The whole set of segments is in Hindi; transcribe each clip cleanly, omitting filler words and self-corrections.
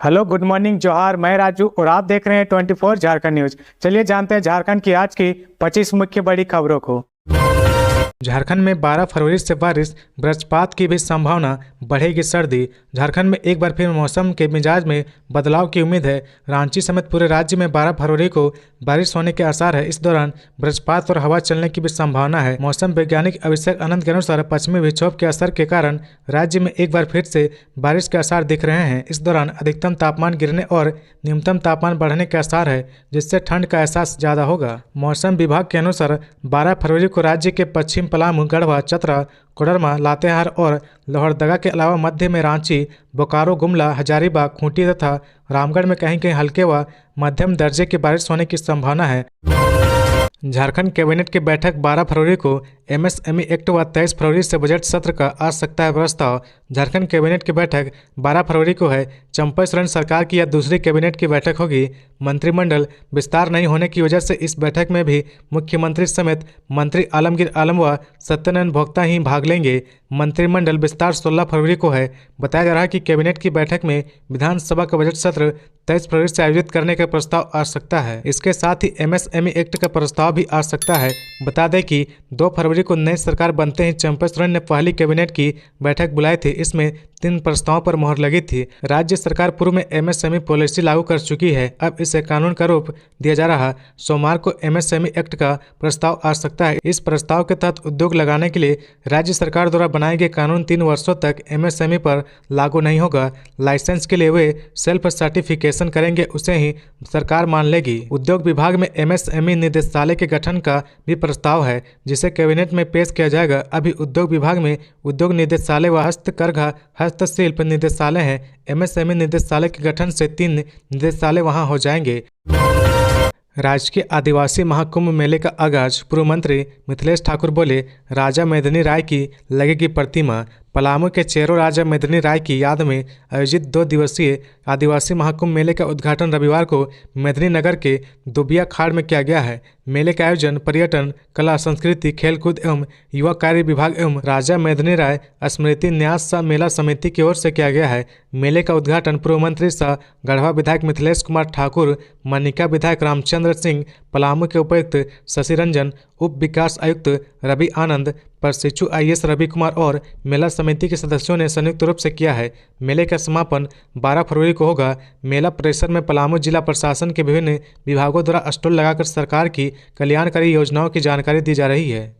हेलो, गुड मॉर्निंग, जोहार। मैं राजू और आप देख रहे हैं 24 झारखंड न्यूज। चलिए जानते हैं झारखंड की आज की 25 मुख्य बड़ी खबरों को। झारखंड में 12 फरवरी से बारिश, वज्रपात की भी संभावना, बढ़ेगी सर्दी। झारखंड में एक बार फिर मौसम के मिजाज में बदलाव की उम्मीद है। रांची समेत पूरे राज्य में 12 फरवरी को बारिश होने के आसार है। इस दौरान वज्रपात और हवा चलने की भी संभावना है। मौसम वैज्ञानिक अभिषेक आनंद के अनुसार पश्चिमी विक्षोभ के असर के कारण राज्य में एक बार फिर से बारिश के आसार दिख रहे हैं। इस दौरान अधिकतम तापमान गिरने और न्यूनतम तापमान बढ़ने के आसार है, जिससे ठंड का एहसास ज्यादा होगा। मौसम विभाग के अनुसार 12 फरवरी को राज्य के पश्चिम पलामू, गढ़वा, चतरा, कोडरमा, लातेहार और लोहरदगा के अलावा मध्य में रांची, बोकारो, गुमला, हजारीबाग, खूंटी तथा रामगढ़ में कहीं कहीं हल्के व मध्यम दर्जे की बारिश होने की संभावना है। झारखंड कैबिनेट की बैठक 12 फरवरी को एमएसएमई एक्ट व 23 फरवरी से बजट सत्र का आ सकता है प्रस्ताव। झारखंड कैबिनेट की बैठक 12 फरवरी को है। चंपा सोरेन सरकार की यह दूसरी कैबिनेट की बैठक होगी। मंत्रिमंडल विस्तार नहीं होने की वजह से इस बैठक में भी मुख्यमंत्री समेत मंत्री आलमगीर आलम व सत्यनारायण भोक्ता ही भाग लेंगे। मंत्रिमंडल विस्तार 16 फरवरी को है। बताया जा रहा है कि कैबिनेट की बैठक में विधानसभा का बजट सत्र 23 फरवरी से आयोजित करने का प्रस्ताव आ सकता है। इसके साथ ही एमएसएमई एक्ट का प्रस्ताव भी आ सकता है। बता दें कि 2 फरवरी को नई सरकार बनते ही चंपा सोरेन ने पहली कैबिनेट की बैठक बुलाई थी। इसमें 3 प्रस्तावों पर मोहर लगी थी। राज्य सरकार पूर्व में एमएसएमई पॉलिसी लागू कर चुकी है। अब इसे कानून का रूप दिया जा रहा। सोमवार को एमएसएमई एक्ट का प्रस्ताव आ सकता है। इस प्रस्ताव के तहत उद्योग लगाने के लिए राज्य सरकार द्वारा बनाए गए कानून 3 वर्षों तक एमएसएमई पर लागू नहीं होगा। लाइसेंस के लिए वे सेल्फ सर्टिफिकेशन करेंगे, उसे ही सरकार मान लेगी। उद्योग विभाग में एमएसएमई निदेशालय के गठन का भी प्रस्ताव है, जिसे कैबिनेट में पेश किया जाएगा। अभी उद्योग विभाग में उद्योग निदेशालय व हस्तकरघा हस्तशिल्प निदेशालय है। एमएसएमई निदेशालय के गठन से 3 निदेशालय वहां हो जाएंगे। राजकीय आदिवासी महाकुंभ मेले का आगाज, पूर्व मंत्री मिथिलेश ठाकुर बोले, राजा मेदिनी राय की लगेगी प्रतिमा। पलामू के चेरो राजा मेदिनी राय की याद में आयोजित 2 दिवसीय आदिवासी महाकुंभ मेले का उद्घाटन रविवार को मेदिनीनगर के दुबिया खाड़ में किया गया है। मेले का आयोजन पर्यटन, कला, संस्कृति, खेलकूद एवं युवा कार्य विभाग एवं राजा मेदिनी राय स्मृति न्यास मेला समिति की ओर से किया गया है। मेले का उद्घाटन पूर्व मंत्री सह गढ़वा विधायक मिथिलेश कुमार ठाकुर, मनिका विधायक रामचंद्र सिंह, पलामू के उपायुक्त शशि रंजन, उप विकास आयुक्त रवि आनंद, प्रशिक्षु आईएएस रवि कुमार और मेला समिति के सदस्यों ने संयुक्त रूप से किया है। मेले का समापन 12 फरवरी को होगा। मेला परिसर में पलामू जिला प्रशासन के विभिन्न विभागों द्वारा स्टॉल लगाकर सरकार की कल्याणकारी योजनाओं की जानकारी दी जा रही है।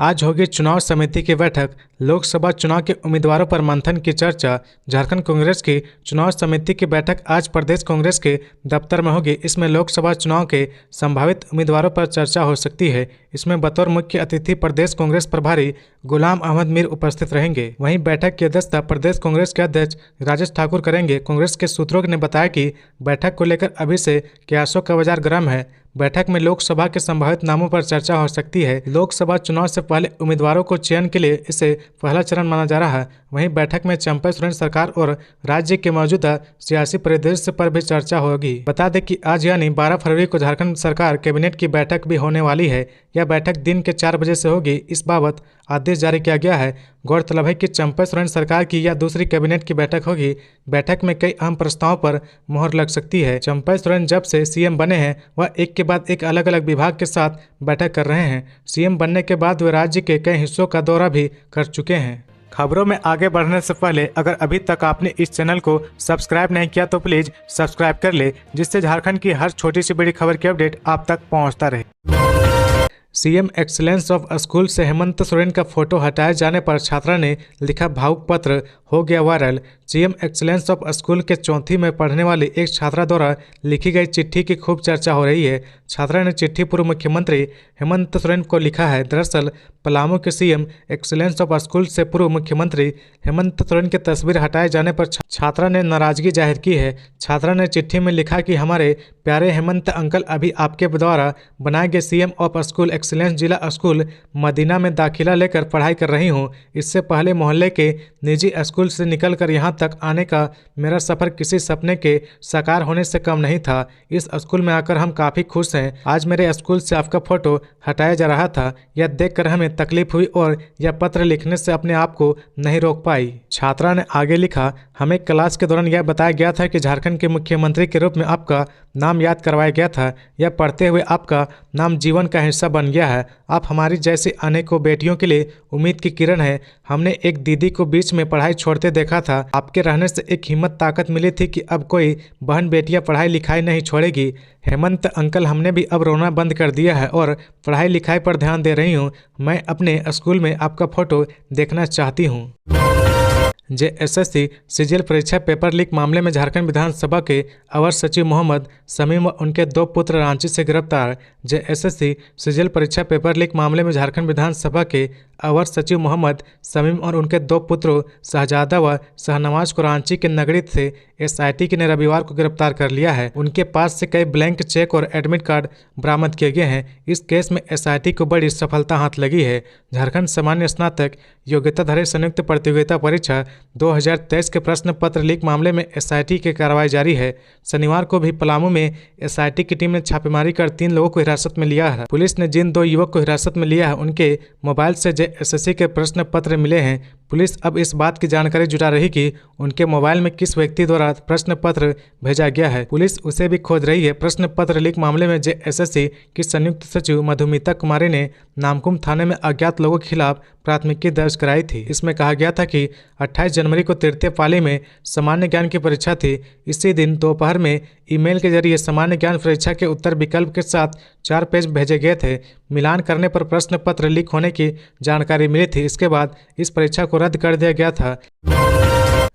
आज होगी चुनाव समिति की बैठक। लोकसभा चुनाव के उम्मीदवारों पर मंथन की चर्चा। झारखंड कांग्रेस की चुनाव समिति की बैठक आज प्रदेश कांग्रेस के दफ्तर में होगी। इसमें लोकसभा चुनाव के संभावित उम्मीदवारों पर चर्चा हो सकती है। इसमें बतौर मुख्य अतिथि प्रदेश कांग्रेस प्रभारी गुलाम अहमद मीर उपस्थित रहेंगे। वहीं बैठक की अध्यक्षता प्रदेश कांग्रेस के अध्यक्ष राजेश ठाकुर करेंगे। कांग्रेस के सूत्रों ने बताया कि बैठक को लेकर अभी से कयासों का बाजार गर्म है। बैठक में लोकसभा के संभावित नामों पर चर्चा हो सकती है। लोकसभा चुनाव से पहले उम्मीदवारों को चयन के लिए इसे पहला चरण माना जा रहा है। वहीं बैठक में चंपा सोरेन सरकार और राज्य के मौजूदा सियासी परिदृश्य पर भी चर्चा होगी। बता दें कि आज यानी 12 फरवरी को झारखंड सरकार कैबिनेट की बैठक भी होने वाली है। यह बैठक दिन के 4 बजे से होगी। इस बाबत आदेश जारी किया गया है। गौरतलब है कि चंपा सोरेन सरकार की यह दूसरी कैबिनेट की बैठक होगी। बैठक में कई अहम प्रस्तावों पर मुहर लग सकती है। चंपा सोरेन जब से सीएम बने हैं वह एक के बाद एक अलग अलग विभाग के साथ बैठक कर रहे हैं। सीएम बनने के बाद वे राज्य के कई हिस्सों का दौरा भी कर चुके हैं। खबरों में आगे बढ़ने से पहले अगर अभी तक आपने इस चैनल को सब्सक्राइब नहीं किया तो प्लीज सब्सक्राइब कर ले, जिससे झारखंड की हर छोटी सी बड़ी खबर की अपडेट आप तक पहुंचता रहे। सीएम एक्सीलेंस ऑफ स्कूल से हेमंत सोरेन का फोटो हटाए जाने पर छात्रा ने लिखा भावुक पत्र, हो गया viral. CM excellence of school के 4वीं में पढ़ने वाली एक छात्रा द्वारा लिखी गई चिट्ठी की खूब चर्चा हो रही है। छात्रा ने चिट्ठी पूर्व मुख्यमंत्री हेमंत सोरेन को लिखा है। दरअसल पलामू के सीएम एक्सीलेंस ऑफ स्कूल से पूर्व मुख्यमंत्री हेमंत सोरेन की तस्वीर हटाए जाने पर छात्रा ने नाराजगी जाहिर की है। छात्रा ने चिट्ठी में लिखा कि हमारे प्यारे हेमंत अंकल, अभी आपके द्वारा बनाए गए सीएम ऑफ स्कूल एक्सीलेंस जिला स्कूल मदीना में दाखिला लेकर पढ़ाई कर रही हूँ। इससे पहले मोहल्ले के निजी स्कूल से निकलकर यहाँ तक आने का मेरा सफर किसी सपने के साकार होने से कम नहीं था। इस स्कूल में आकर हम काफ़ी खुश हैं। आज मेरे स्कूल से आपका फोटो हटाया जा रहा था। यह देखकर हमें में तकलीफ हुई और यह पत्र लिखने से अपने आप को नहीं रोक पाई। छात्रा ने आगे लिखा, हमें क्लास के दौरान यह बताया गया था कि झारखंड के मुख्यमंत्री के रूप में आपका नाम याद करवाया गया था। यह पढ़ते हुए आपका नाम जीवन का हिस्सा बन गया है। आप हमारी जैसी अनेकों बेटियों के लिए उम्मीद की किरण है। हमने एक दीदी को बीच में पढ़ाई छोड़ते देखा था। आपके रहने से एक हिम्मत ताकत मिली थी कि अब कोई बहन बेटियां पढ़ाई लिखाई नहीं छोड़ेगी। हेमंत अंकल, हमने भी अब रोना बंद कर दिया है और पढ़ाई लिखाई पर ध्यान दे रही हूँ। मैं अपने स्कूल में आपका फोटो देखना चाहती हूँ। जेएसएससी सीजीएल परीक्षा पेपर लीक मामले में झारखंड विधानसभा के अवर सचिव मोहम्मद शमीम व उनके 2 पुत्र रांची से गिरफ्तार। जेएसएससी सीजीएल परीक्षा पेपर लीक मामले में झारखंड विधानसभा के अवर सचिव मोहम्मद शमीम और उनके 2 पुत्रों शहजादा व शहनवाज को रांची के नगड़ी से एसआईटी ने रविवार को गिरफ्तार कर लिया है। उनके पास से कई ब्लैंक चेक और एडमिट कार्ड बरामद किए गए हैं। इस केस में एसआईटी को बड़ी सफलता हाथ लगी है। झारखंड सामान्य स्नातक योग्यताधारी संयुक्त प्रतियोगिता परीक्षा 2023 के प्रश्न पत्र लीक मामले में एसआईटी की कार्रवाई जारी है। शनिवार को भी पलामू में एसआईटी की टीम ने छापेमारी कर 3 लोगों को हिरासत में लिया है। पुलिस ने जिन 2 युवक को हिरासत में लिया है उनके मोबाइल से जेएसएससी के प्रश्न पत्र मिले हैं। पुलिस अब इस बात की जानकारी जुटा रही कि उनके मोबाइल में किस व्यक्ति द्वारा प्रश्न पत्र भेजा गया है। पुलिस उसे भी खोज रही है। प्रश्न पत्र लीक मामले में जेएसएससी की संयुक्त सचिव मधुमिता कुमारी ने नामकुम थाने में अज्ञात लोगों के खिलाफ प्राथमिकी दर्ज कराई थी। इसमें कहा गया था कि 28 जनवरी को तृतीय पाली में सामान्य ज्ञान की परीक्षा थी। इसी दिन दोपहर में ईमेल के जरिए सामान्य ज्ञान परीक्षा के उत्तर विकल्प के साथ 4 पेज भेजे गए थे। मिलान करने पर प्रश्न पत्र लीक होने की जानकारी मिली थी। इसके बाद इस परीक्षा को रद्द कर दिया गया था।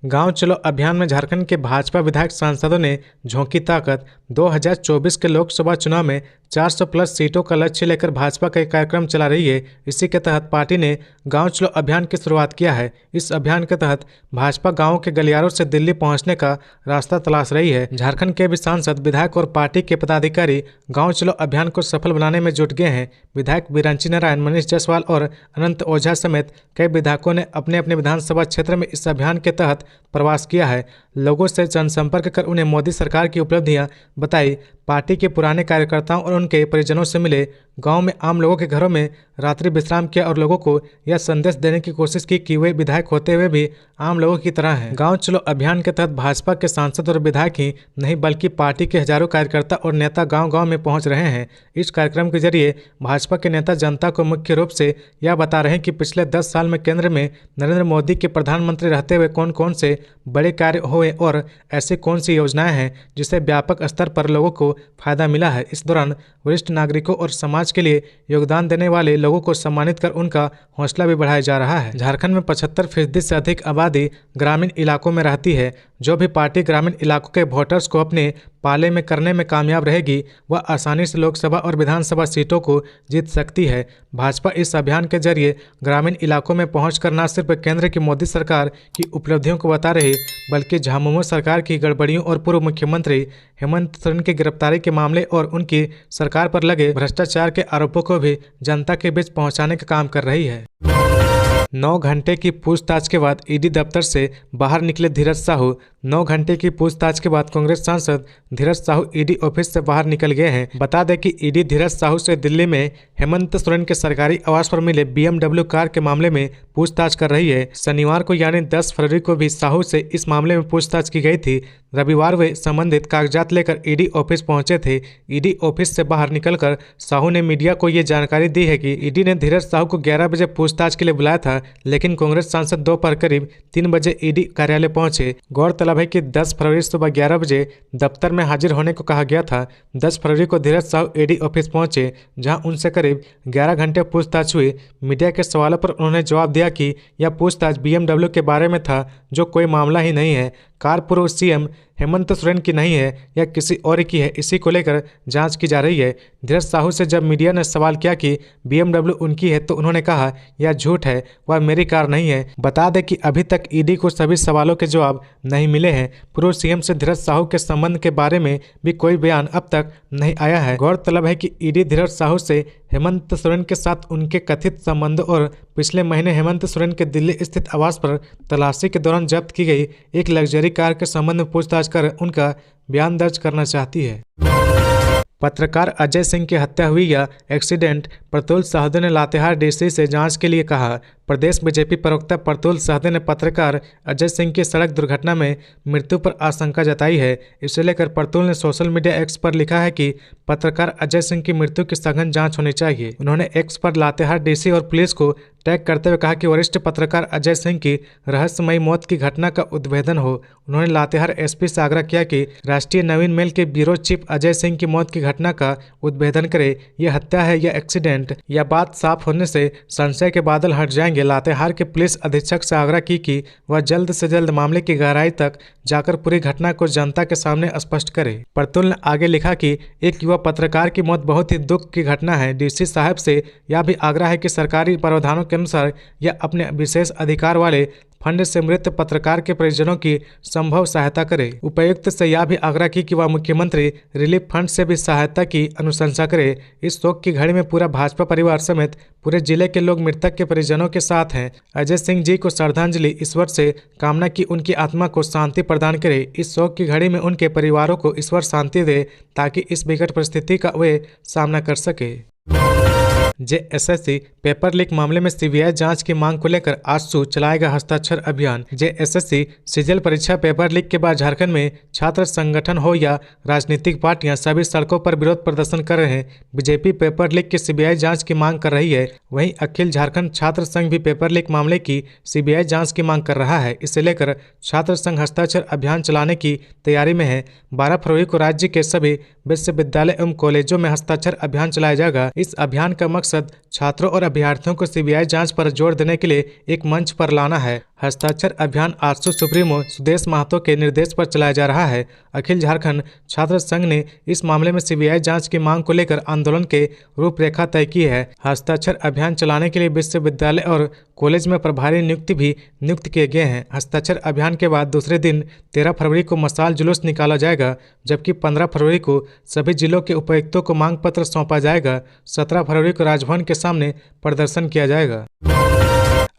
गांव चलो अभियान में झारखंड के भाजपा विधायक सांसदों ने झोंकी ताकत। 2024 के लोकसभा चुनाव में 400 प्लस सीटों का लक्ष्य लेकर भाजपा का एक कार्यक्रम चला रही है। इसी के तहत पार्टी ने गांव चलो अभियान की शुरुआत किया है। इस अभियान के तहत भाजपा गांवों के गलियारों से दिल्ली पहुंचने का रास्ता तलाश रही है। झारखंड के भी सांसद, विधायक और पार्टी के पदाधिकारी गाँव चलो अभियान को सफल बनाने में जुट गए हैं। विधायक बिरंची नारायण, मनीष जायसवाल और अनंत ओझा समेत कई विधायकों ने अपने अपने विधानसभा क्षेत्र में इस अभियान के तहत प्रवास किया है। लोगों से जनसंपर्क कर उन्हें मोदी सरकार की उपलब्धियां बताई। पार्टी के पुराने कार्यकर्ताओं और उनके परिजनों से मिले। गांव में आम लोगों के घरों में रात्रि विश्राम किया और लोगों को यह संदेश देने की कोशिश की कि वे विधायक होते हुए भी आम लोगों की तरह हैं। गांव चलो अभियान के तहत भाजपा के सांसद और विधायक ही नहीं बल्कि पार्टी के हजारों कार्यकर्ता और नेता गांव-गांव में पहुंच रहे हैं। इस कार्यक्रम के जरिए भाजपा के नेता जनता को मुख्य रूप से यह बता रहे हैं कि पिछले 10 साल में केंद्र में नरेंद्र मोदी के प्रधानमंत्री रहते हुए कौन कौन से बड़े कार्य हुए और ऐसी कौन सी योजनाएं हैं जिससे व्यापक स्तर पर लोगों को फायदा मिला है। इस दौरान वरिष्ठ नागरिकों और समाज के लिए योगदान देने वाले लोगों को सम्मानित कर उनका हौसला भी बढ़ाया जा रहा है। झारखंड में 75% से अधिक आबादी ग्रामीण इलाकों में रहती है। जो भी पार्टी ग्रामीण इलाकों के वोटर्स को अपने पाले में करने में कामयाब रहेगी वह आसानी से लोकसभा और विधानसभा सीटों को जीत सकती है। भाजपा इस अभियान के जरिए ग्रामीण इलाकों में पहुंचकर न सिर्फ केंद्र की मोदी सरकार की उपलब्धियों को बता रही बल्कि झामुमो सरकार की गड़बड़ियों और पूर्व मुख्यमंत्री हेमंत सोरेन की गिरफ्तारी के मामले और उनकी सरकार पर लगे भ्रष्टाचार के आरोपों को भी जनता के बीच पहुंचाने का काम कर रही है। 9 घंटे की पूछताछ के बाद ईडी दफ्तर से बाहर निकले धीरज साहू। 9 घंटे की पूछताछ के बाद कांग्रेस सांसद धीरज साहू ईडी ऑफिस से बाहर निकल गए हैं। बता दें कि ईडी धीरज साहू से दिल्ली में हेमंत सोरेन के सरकारी आवास पर मिले BMW कार के मामले में पूछताछ कर रही है। शनिवार को यानी 10 फरवरी को भी साहू से इस मामले में पूछताछ की गई थी। रविवार वे संबंधित कागजात लेकर ईडी ऑफिस पहुंचे थे। ईडी ऑफिस से बाहर निकलकर साहू ने मीडिया को ये जानकारी दी है कि ईडी ने धीरज साहू को 11 बजे पूछताछ के लिए बुलाया था, लेकिन कांग्रेस सांसद दोपहर करीब 3 बजे ईडी कार्यालय पहुंचे। गौरतलब है कि 10 फरवरी सुबह 11 बजे दफ्तर में हाजिर होने को कहा गया था। 10 फरवरी को धीरज साहू ईडी ऑफिस पहुंचे, जहां उनसे करीब 11 घंटे पूछताछ हुई। मीडिया के सवालों पर उन्होंने जवाब दिया कि यह पूछताछ BMW के बारे में था, जो कोई मामला ही नहीं है। कार पूर्व सीएम हेमंत सोरेन की नहीं है, यह किसी और की है। इसी को लेकर जांच की जा रही है। धीरज साहू से जब मीडिया ने सवाल किया कि BMW उनकी है तो उन्होंने कहा यह झूठ है, वह मेरी कार नहीं है। बता दें कि अभी तक ईडी को सभी सवालों के जवाब नहीं मिले हैं। पूर्व सीएम से धीरज साहू के संबंध के बारे में भी कोई बयान अब तक नहीं आया है। गौरतलब है कि ईडी धीरज साहू से हेमंत सोरेन के साथ उनके कथित संबंध और पिछले महीने हेमंत सोरेन के दिल्ली स्थित आवास पर तलाशी के दौरान जब्त की गई एक लग्जरी कार के संबंध में पूछताछ कर उनका बयान दर्ज करना चाहती है। पत्रकार अजय सिंह की हत्या हुई या एक्सीडेंट, प्रतुल साहू ने लातेहार डीसी से जांच के लिए कहा। प्रदेश बीजेपी प्रवक्ता प्रतुल साहू ने पत्रकार अजय सिंह की सड़क दुर्घटना में मृत्यु पर आशंका जताई है। इसे लेकर प्रतुल ने सोशल मीडिया एक्स पर लिखा है कि पत्रकार अजय सिंह की मृत्यु की सघन जांच होनी चाहिए। उन्होंने एक्स पर लातेहार डीसी और पुलिस को टैग करते हुए कहा कि वरिष्ठ पत्रकार अजय सिंह की रहस्यमयी मौत की घटना का उद्भेदन हो। उन्होंने लातेहार एसपी से आग्रह किया कि राष्ट्रीय नवीन मेल के ब्यूरो चीफ अजय सिंह की मौत की घटना का उद्भेदन करे। यह हत्या है या एक्सीडेंट, या बात साफ होने से संशय के बादल हट जाएंगे। लातेहार के पुलिस अधीक्षक से आग्रह की कि वह जल्द से जल्द मामले की गहराई तक जाकर पूरी घटना को जनता के सामने स्पष्ट करे। प्रतुल ने आगे लिखा कि एक युवा पत्रकार की मौत बहुत ही दुख की घटना है। डीसी साहब से यह भी आग्रह है कि सरकारी प्रावधानों के अनुसार या अपने विशेष अधिकार वाले फंड से मृत पत्रकार के परिजनों की संभव सहायता करे। उपायुक्त से यह भी आग्रह की कि वह मुख्यमंत्री रिलीफ फंड से भी सहायता की अनुशंसा करे। इस शोक की घड़ी में पूरा भाजपा परिवार समेत पूरे जिले के लोग मृतक के परिजनों के साथ हैं। अजय सिंह जी को श्रद्धांजलि, ईश्वर से कामना की उनकी आत्मा को शांति प्रदान करे। इस शोक की घड़ी में उनके परिवारों को ईश्वर शांति दे ताकि इस विकट परिस्थिति का वे सामना कर सके। जेएसएससी पेपर लीक मामले में सीबीआई जांच की मांग को लेकर आजसू चलाएगा हस्ताक्षर अभियान। जेएसएससी सीजीएल परीक्षा पेपर लीक के बाद झारखंड में छात्र संगठन हो या राजनीतिक पार्टियां सभी सड़कों पर विरोध प्रदर्शन कर रहे हैं। बीजेपी पेपर लीक की सीबीआई जांच की मांग कर रही है। वहीं अखिल झारखंड छात्र संघ भी पेपर लीक मामले की सीबीआई जाँच की मांग कर रहा है। इसे लेकर छात्र संघ हस्ताक्षर अभियान चलाने की तैयारी में है। 12 फरवरी को राज्य के सभी विश्वविद्यालय एवं कॉलेजों में हस्ताक्षर अभियान चलाया जाएगा। इस अभियान का मकसद छात्रों और अभ्यर्थियों को सीबीआई जांच पर जोर देने के लिए एक मंच पर लाना है। हस्ताक्षर अभियान आजसू सुप्रीमो सुदेश महतो के निर्देश पर चलाया जा रहा है। अखिल झारखंड छात्र संघ ने इस मामले में सीबीआई जांच की मांग को लेकर आंदोलन के रूपरेखा तय की है। हस्ताक्षर अभियान चलाने के लिए विश्वविद्यालय और कॉलेज में प्रभारी नियुक्त किए गए हैं। हस्ताक्षर अभियान के बाद दूसरे दिन 13 फरवरी को मशाल जुलूस निकाला जाएगा, जबकि 15 फरवरी को सभी जिलों के उपायुक्तों को मांग पत्र सौंपा जाएगा। 17 फरवरी को राजभवन के सामने प्रदर्शन किया जाएगा।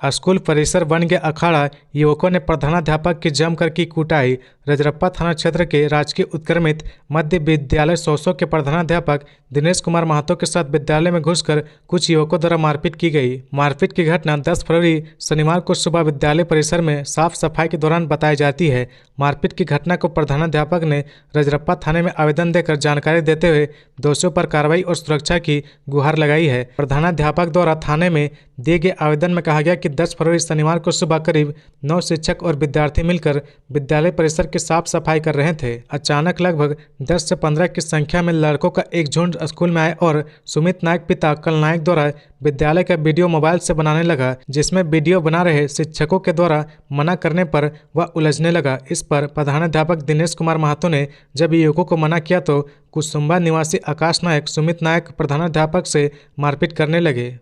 स्कूल परिसर बन गया अखाड़ा, युवकों ने प्रधानाध्यापक की जमकर की कुटाई। रजरप्पा थाना क्षेत्र के राजकीय उत्क्रमित मध्य विद्यालय 100 के प्रधानाध्यापक दिनेश कुमार महतो के साथ विद्यालय में घुसकर कुछ युवकों द्वारा मारपीट की गई। मारपीट की घटना 10 फरवरी शनिवार को सुबह विद्यालय परिसर में साफ सफाई के दौरान बताई जाती है। मारपीट की घटना को प्रधानाध्यापक ने रजरप्पा थाने में आवेदन देकर जानकारी देते हुए दोषियों पर कार्रवाई और सुरक्षा की गुहार लगाई है। प्रधानाध्यापक द्वारा थाने में दिए गए आवेदन में कहा गया कि 10 फरवरी शनिवार को सुबह करीब 9 शिक्षक और विद्यार्थी मिलकर विद्यालय परिसर की साफ सफाई कर रहे थे। अचानक लगभग 10 से 15 की संख्या में लड़कों का एक झुंड स्कूल में आए और सुमित नायक पिता कल नायक द्वारा विद्यालय का वीडियो मोबाइल से बनाने लगा, जिसमें वीडियो बना रहे शिक्षकों के द्वारा मना करने पर वह उलझने लगा। इस पर प्रधानाध्यापक दिनेश कुमार महतो ने जब युवकों को मना किया तो कुसुम्बा निवासी आकाश नायक सुमित नायक प्रधानाध्यापक से मारपीट करने लगे।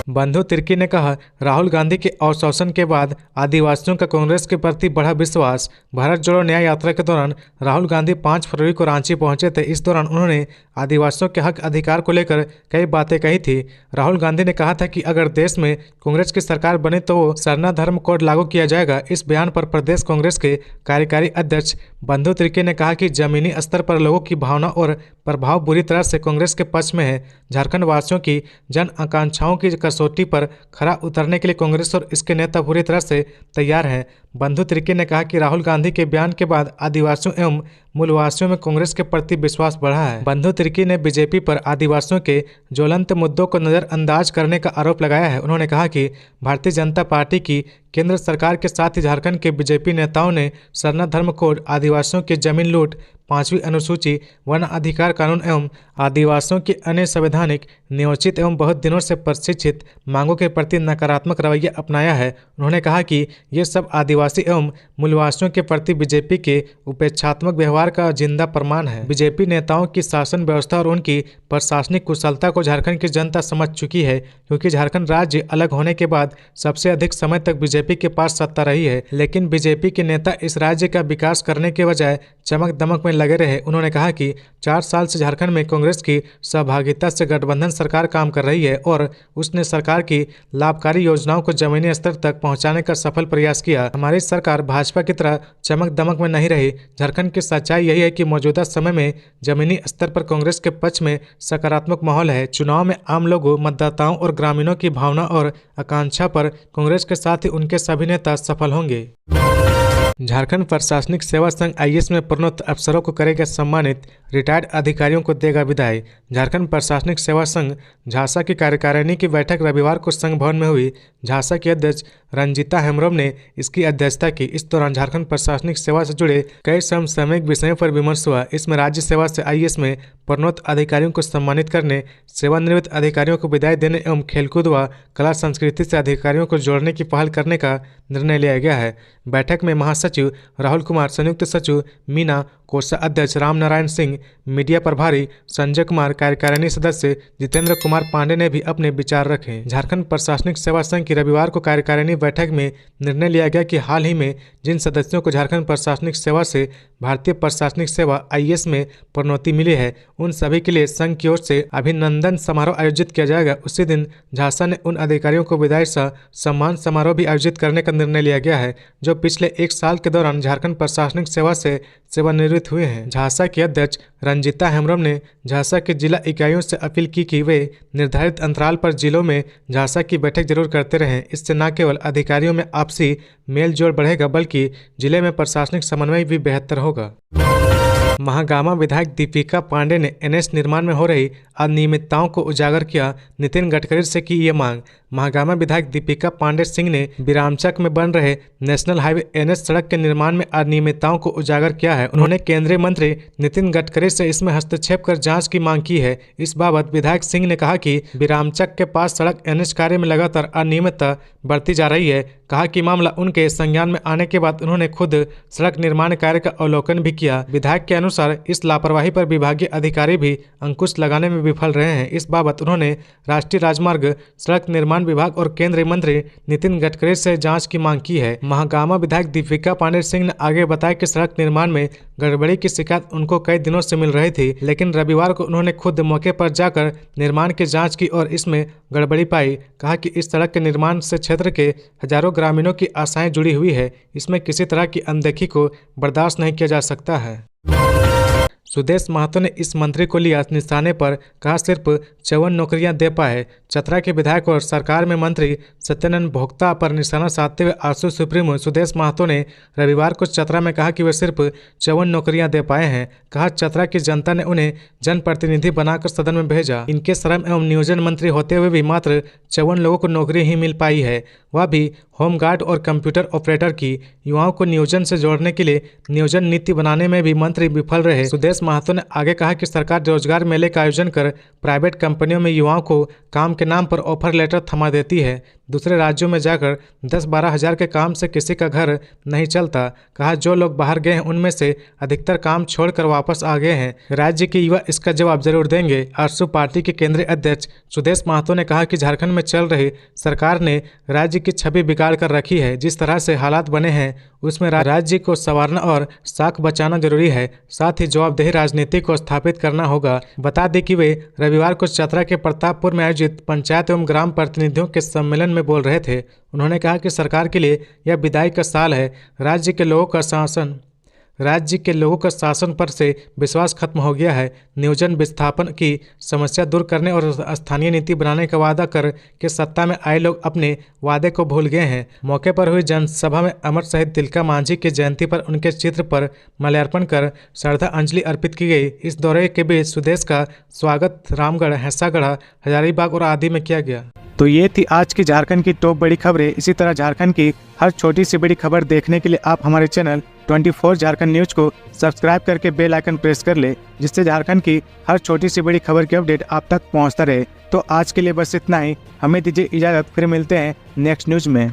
बंधु तिर्की ने कहा, राहुल गांधी के आश्वासन के बाद आदिवासियों का कांग्रेस के प्रति बढ़ा विश्वास। भारत जोड़ो न्याय यात्रा के दौरान राहुल गांधी 5 फरवरी को रांची पहुंचे थे। इस दौरान उन्होंने आदिवासियों के हक अधिकार को लेकर कई बातें कही थी। राहुल गांधी ने कहा था कि अगर देश में कांग्रेस की सरकार बने तो वो सरना धर्म कोड लागू किया जाएगा। इस बयान पर प्रदेश कांग्रेस के कार्यकारी अध्यक्ष बंधु तिर्की ने कहा कि जमीनी स्तर पर लोगों की भावना और प्रभाव बुरी तरह से कांग्रेस के पक्ष में है। झारखंड वासियों की जन आकांक्षाओं की कसौटी पर खरा उतरने के लिए कांग्रेस और इसके नेता पूरी तरह से तैयार हैं। बंधु तिर्की ने कहा कि राहुल गांधी के बयान के बाद आदिवासियों एवं मूलवासियों में कांग्रेस के प्रति विश्वास बढ़ा है। बंधु तिर्की ने बीजेपी पर आदिवासियों के ज्वलंत मुद्दों को नजरअंदाज करने का आरोप लगाया है। उन्होंने कहा कि भारतीय जनता पार्टी की केंद्र सरकार के साथ ही झारखंड के बीजेपी नेताओं ने सरना धर्म कोड, आदिवासियों की जमीन लूट, 5वीं अनुसूची, वन अधिकार कानून एवं आदिवासियों की अन्य संवैधानिक नियोजित एवं बहुत दिनों से प्रशिक्षित मांगों के प्रति नकारात्मक रवैया अपनाया है। उन्होंने कहा कि ये सब आदिवासी एवं मूलवासियों के प्रति बीजेपी के उपेक्षात्मक व्यवहार का जिंदा प्रमाण है। बीजेपी नेताओं की शासन व्यवस्था और उनकी प्रशासनिक कुशलता को झारखंड की जनता समझ चुकी है, क्योंकि झारखंड राज्य अलग होने के बाद सबसे अधिक समय तक बीजेपी के पास सत्ता रही है। लेकिन बीजेपी के नेता इस राज्य का विकास करने के बजाय चमक दमक में लगे रहे। उन्होंने कहा कि 4 साल से झारखंड में कांग्रेस की सहभागिता से गठबंधन सरकार काम कर रही है और उसने सरकार की लाभकारी योजनाओं को जमीनी स्तर तक पहुंचाने का सफल प्रयास किया। हमारी सरकार भाजपा की तरह चमक दमक में नहीं रही। झारखंड की सच्चाई यही है कि मौजूदा समय में जमीनी स्तर पर कांग्रेस के पक्ष में सकारात्मक माहौल है। चुनाव में आम लोगों, मतदाताओं और ग्रामीणों की भावना और आकांक्षा पर कांग्रेस के साथ ही उनके सभी नेता सफल होंगे। झारखंड प्रशासनिक सेवा संघ आईएएस में प्रोन्नत अफसरों को करेगा सम्मानित, रिटायर्ड अधिकारियों को देगा विदाई। झारखंड प्रशासनिक सेवा संघ झासा की कार्यकारिणी की बैठक रविवार को संघ भवन में हुई। झासा की अध्यक्ष रंजीता हेम्ब्रम ने इसकी अध्यक्षता की। इस दौरान झारखंड प्रशासनिक सेवा से जुड़े कई समसामयिक विषयों पर विमर्श हुआ। इसमें राज्य सेवा से आईएएस में प्रोन्नत अधिकारियों को सम्मानित करने, सेवानिवृत्त अधिकारियों को विदाई देने एवं खेलकूद व कला संस्कृति से अधिकारियों को जोड़ने की पहल करने का निर्णय लिया गया है। बैठक में महासचिव राहुल कुमार, संयुक्त सचिव मीना, कोषाध्यक्ष रामनारायण सिंह, मीडिया प्रभारी संजय कुमार, कार्यकारिणी सदस्य जितेंद्र कुमार पांडे ने भी अपने विचार रखे। झारखंड प्रशासनिक सेवा संघ की रविवार को कार्यकारिणी बैठक में निर्णय लिया गया कि हाल ही में जिन सदस्यों को झारखंड प्रशासनिक सेवा से भारतीय प्रशासनिक सेवा आईएएस में प्रोन्नति मिली है, उन सभी के लिए संघ की ओर से अभिनंदन समारोह आयोजित किया जाएगा। उसी दिन झासा ने उन अधिकारियों को विदाई सह सम्मान समारोह भी आयोजित करने का निर्णय लिया गया है जो पिछले 1 साल के दौरान झारखंड प्रशासनिक सेवा से सेवानिवृत्त हुए हैं। झासा के अध्यक्ष रंजीता हेम्ब्रम ने झासा के जिला इकाइयों से अपील की कि वे निर्धारित अंतराल पर जिलों में झासा की बैठक जरूर करते रहें। इससे न केवल अधिकारियों में आपसी मेल जोल बढ़ेगा बल्कि जिले में प्रशासनिक समन्वय भी बेहतर होगा। महागामा विधायक दीपिका पांडे ने एनएच निर्माण में हो रही अनियमितताओं को उजागर किया। नितिन गडकरी से की ये मांग। महागामा विधायक दीपिका पांडे सिंह ने विरामचक में बन रहे नेशनल हाईवे एनएच सड़क के निर्माण में अनियमितताओं को उजागर किया है। उन्होंने केंद्रीय मंत्री नितिन गडकरी से इसमें हस्तक्षेप कर जांच की मांग की है। इस बाबत विधायक सिंह ने कहा कि विरामचक के पास सड़क एनएच कार्य में लगातार अनियमितता बढ़ती जा रही है। कहा कि मामला उनके संज्ञान में आने के बाद उन्होंने खुद सड़क निर्माण कार्य का अवलोकन भी किया। विधायक के अनुसार इस लापरवाही पर विभागीय अधिकारी भी अंकुश लगाने में विफल रहे हैं। इस बाबत उन्होंने राष्ट्रीय राजमार्ग, सड़क निर्माण विभाग और केंद्रीय मंत्री नितिन गडकरी से जांच की मांग की है। महागामा विधायक दीपिका पांडे सिंह ने आगे बताया कि सड़क निर्माण में गड़बड़ी की शिकायत उनको कई दिनों से मिल रही थी, लेकिन रविवार को उन्होंने खुद मौके पर जाकर निर्माण की जांच की और इसमें गड़बड़ी पाई। कहा कि इस सड़क के निर्माण से क्षेत्र के हजारों ग्रामीणों की आशाएं जुड़ी हुई है। इसमें किसी तरह की अनदेखी को बर्दाश्त नहीं किया जा सकता है। सुदेश महतो ने इस मंत्री को लिया निशाने पर। कहा सिर्फ 54 नौकरियां दे पाए। चतरा के विधायक और सरकार में मंत्री सत्यानंद भोक्ता पर निशाना साधते हुए आरसू सुप्रीमो सुदेश महतो ने रविवार को चतरा में कहा कि वे सिर्फ 54 नौकरियां दे पाए हैं। कहा चतरा की जनता ने उन्हें जनप्रतिनिधि बनाकर सदन में भेजा। इनके श्रम एवं नियोजन मंत्री होते हुए भी मात्र 54 लोगों को नौकरी ही मिल पाई है, वह भी होमगार्ड और कंप्यूटर ऑपरेटर की। युवाओं को नियोजन से जोड़ने के लिए नियोजन नीति बनाने में भी मंत्री विफल रहे। सुदेश महतो ने आगे कहा कि सरकार रोजगार मेले का आयोजन कर प्राइवेट कंपनियों में युवाओं को काम के नाम पर ऑफर लेटर थमा देती है। दूसरे राज्यों में जाकर 10-12 हज़ार के काम से किसी का घर नहीं चलता। कहा जो लोग बाहर गए हैं उनमें से अधिकतर काम छोड़कर वापस आ गए हैं। राज्य के युवा इसका जवाब जरूर देंगे। आरसू पार्टी के केंद्रीय अध्यक्ष सुदेश महतो ने कहा कि झारखंड में चल रही सरकार ने राज्य की छवि बिगाड़ कर रखी है। जिस तरह से हालात बने हैं उसमें राज्य को संवारना और साख बचाना जरूरी है। साथ ही जवाबदेही राजनीति को स्थापित करना होगा। बता दें कि वे रविवार को चतरा के प्रतापपुर में आयोजित पंचायत एवं ग्राम प्रतिनिधियों के सम्मेलन में बोल रहे थे। उन्होंने कहा कि सरकार के लिए यह विदाई का साल है। राज्य के लोगों का शासन पर से विश्वास खत्म हो गया है। नियोजन विस्थापन की समस्या दूर करने और स्थानीय नीति बनाने का वादा कर के सत्ता में आए लोग अपने वादे को भूल गए हैं। मौके पर हुई जनसभा में अमर शहीद तिलका मांझी की जयंती पर उनके चित्र पर माल्यार्पण कर श्रद्धा अंजलि अर्पित की गई। इस दौरे के बीच सुदेश का स्वागत रामगढ़, हैंसागढ़, हजारीबाग और आदि में किया गया। तो ये थी आज की झारखंड की टॉप बड़ी खबरें। इसी तरह झारखंड की हर छोटी सी बड़ी खबर देखने के लिए आप हमारे चैनल 24 झारखंड न्यूज को सब्सक्राइब करके बेल आइकन प्रेस कर ले, जिससे झारखंड की हर छोटी सी बड़ी खबर की अपडेट आप तक पहुंचता रहे। तो आज के लिए बस इतना ही। हमें दीजिए इजाजत, फिर मिलते हैं नेक्स्ट न्यूज में।